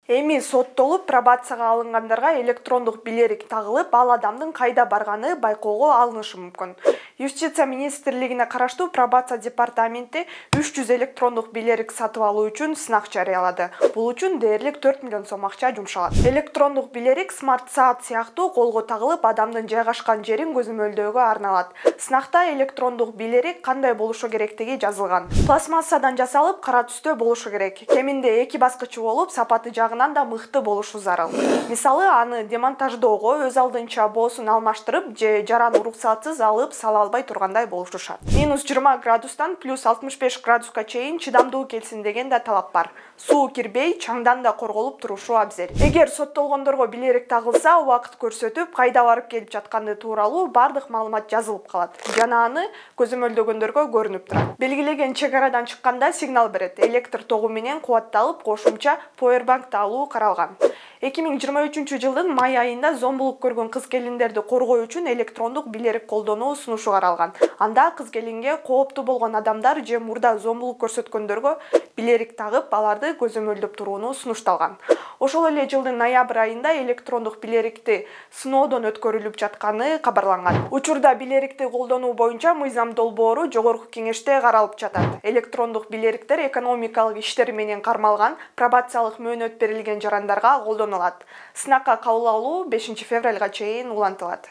Эми соттолуп пробацияга алынгандарга электрондук билерик тагылып, ал адамдын кайда барганы байкоого алынышы мүмкүн. Юстиция министрлигине караштуу пробация департаменти 300 электрондук билерик сатып алуу үчүн сынак жарыялады. Бул үчүн дээрлик 4 миллион сом акча жумшалат. Электрондук билерик смарт-саат сыяктуу колго тагылып, адамдын жайгашкан жерин көзөмөлдөөгө арналат. Сынакта электрондук билерик кандай болушу керектиги жазылган. Пластмассадан жасалып, кара түстө болушу керек. Кеминде 2 баскычы болуп, сапаты жагынан да мыкты болушу зарыл. Мисалы, аны демонтаждоого өз алдынча боосун алмаштырып же жараны уруксатсыз алып сала албай тургандай болушу шарт. -20 градустан +65 градуска чейин чыдамдуу келсин деген да талап бар. Суу кирбей, чаңдан да корголуп турушу абзел. Эгер соттолгондорго билерик тагылса, убакыт көрсөтүп, кайда барып келип жатканы тууралуу бардык маалымат жазылып калат жана аны көзөмөлдөгөндөргө көрүнүп турат. Белгилеген чек арадан чыкканда сигнал берет. Электр тогу менен кубатталып, кошумча powerbank алуу каралган. 2023-жылдын май айында зомбулук көргөн кыз-келиндерди коргоо үчүн электрондук билерик колдонуу сунушу каралган. Анда кыз-келинге кооптуу болгон адамдар же мурда зомбулук көрсөткөндөргө билерик тагып, аларды көзөмөлдөп турууну сунушталган. Ошол эле жылдын ноябрь айында электрондук билерикти сыноодон өткөрүлүп жатканы кабарланган. Учурда билерикти колдонуу боюнча мыйзам долбоору жогорку кеңеште каралып жатат. Электрондук билериктер экономикалык иштер менен кармалган, пробациялык мөөнөт берилген жарандарга колдонулат. Сынакка кабыл алуу 5 февралга чейин улантылат.